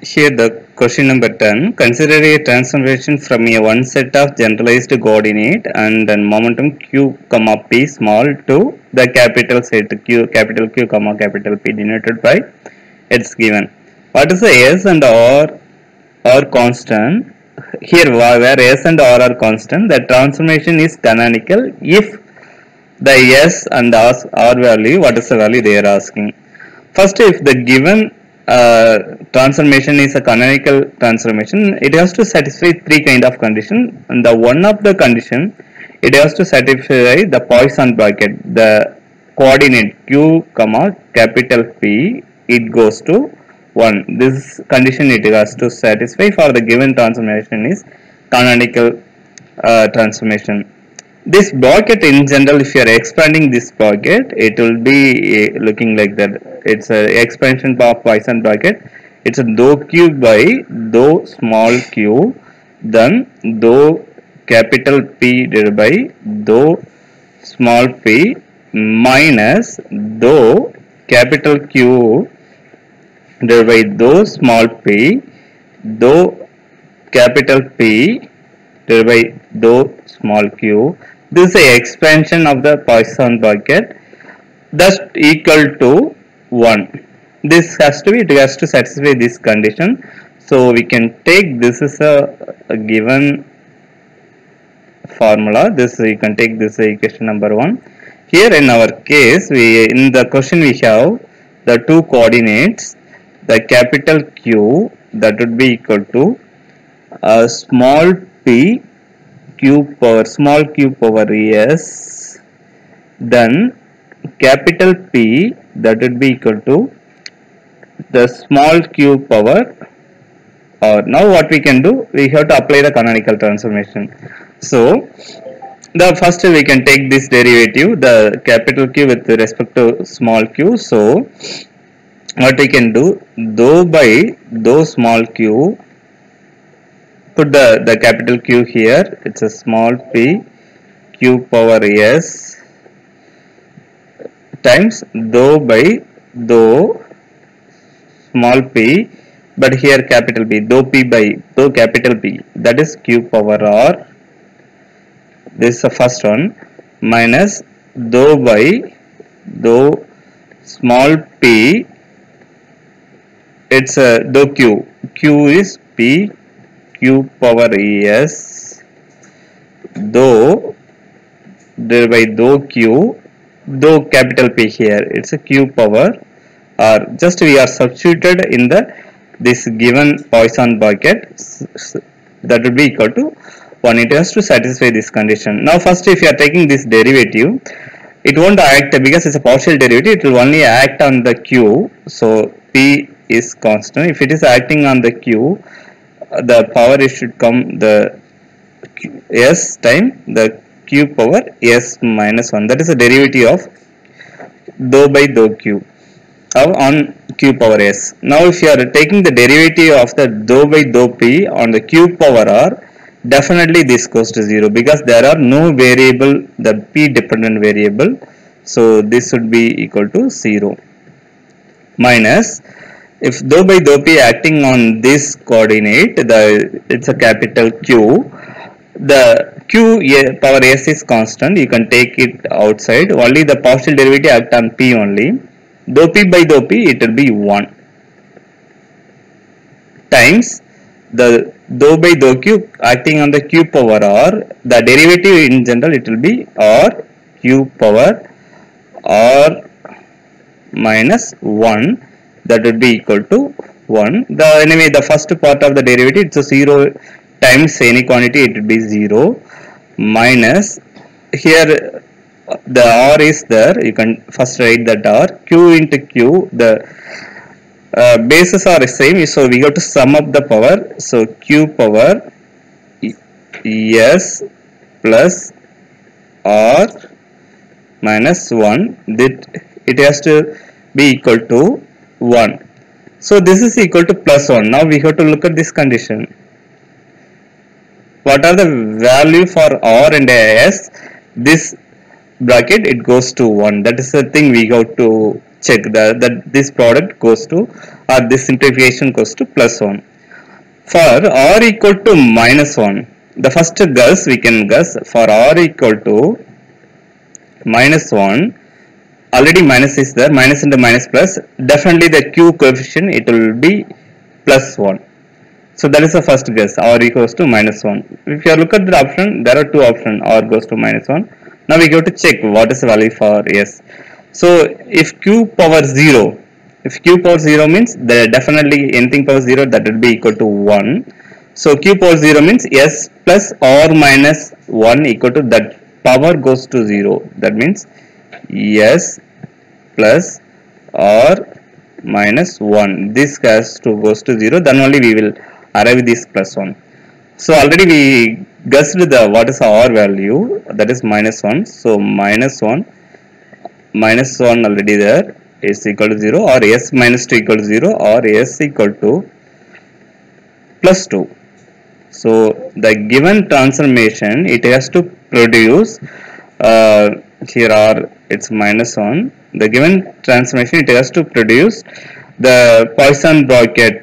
Here the question number 10. Consider a transformation from a one set of generalized coordinate and then momentum q comma p small to the capital set q comma capital P denoted by it's given. What is the s and r are constant? Here where s and r are constant, the transformation is canonical if the s and r value, what is the value they are asking. First, if the given transformation is a canonical transformation, it has to satisfy three kind of condition. And the one of the condition, it has to satisfy the Poisson bracket, the coordinate q comma capital P, it goes to 1. This condition it has to satisfy for the given transformation is canonical transformation. This bracket in general, if you are expanding this bracket, it will be looking like that. It's an expansion of Poisson bracket. It's a dou q by dou small q, then dou capital P divided by dou small p minus dou capital Q divided by dou small p dou capital P divided by dou small q. This is the expansion of the Poisson bracket, thus equal to 1. This has to be, it has to satisfy this condition. So we can take this is a given formula. This you can take this equation number 1. Here in our case, in the question we have the two coordinates, the capital Q that would be equal to small p small q power s, then capital P that would be equal to the small q power r. Now what we can do, we have to apply the canonical transformation. So the first we can take this derivative, the capital Q with respect to small q. So what we can do, dou by dou small q, put the capital Q here, it's a small p q power s times dou by dou small p, but here capital P, dou p by dou capital P, that is q power r, this is the first one, minus dou by dou small p, it's a dou q is p q power s dou divided by dou q, dou capital P here, it's a q power r. Just we are substituted in this given Poisson bracket, that would be equal to 1. It has to satisfy this condition. Now first, if you are taking this derivative, it won't act because it's a partial derivative, it will only act on the q. So P is constant. If it is acting on the q, the power it should come the s time the q power s minus 1. That is the derivative of dou by dou q on q power s. Now if you are taking the derivative of the dou by dou p on the q power r, definitely this goes to 0 because there are no variable, the p dependent variable. So this would be equal to 0. Minus, if dou by dou p acting on this coordinate, it's a capital Q, the q power s is constant, you can take it outside, only the partial derivative act on p only, dou p by dou p it will be 1 times the dou by dou q acting on the q power r, the derivative in general it will be r q power r minus 1, that would be equal to 1. Anyway the first part of the derivative, it's a 0 times any quantity, it will be 0, minus here the r is there, you can first write that r, q into q, the bases are same, so we have to sum up the power. So q power s plus r minus 1, that it has to be equal to 1. So this is equal to plus 1. Now we have to look at this condition. What are the value for r and s? This bracket it goes to 1. That is the thing we have to check that this product goes to, or this simplification goes to +1. For r equal to -1, the first guess we can guess for r equal to -1, already minus is there, minus into minus plus, definitely the q coefficient it will be +1. So that is the first guess, r equals to -1. If you look at the option, there are two options, r goes to -1. Now we go to check what is the value for s. So if q power 0, if q power 0 means there definitely anything power 0 that will be equal to 1. So q power 0 means s plus or minus 1 equal to that power goes to 0. That means s plus or minus 1. This has to goes to 0. Then only we will arrive this +1. So already we guessed the what is our value, that is -1. So -1 already there is equal to 0, or s minus 2 equal to 0, or s equal to +2. So the given transformation it has to produce, here are it's -1. The given transformation it has to produce the Poisson bracket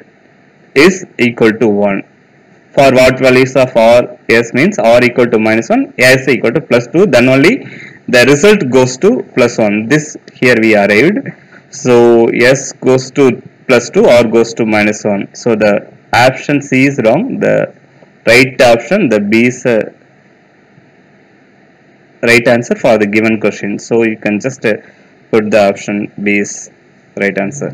is equal to 1. For what values of r, s means r equal to -1, s equal to +2, then only the result goes to +1. This here we arrived. So s goes to +2, r goes to -1. So the option C is wrong. The right option, the B is right answer for the given question. So you can just put the option B is right answer.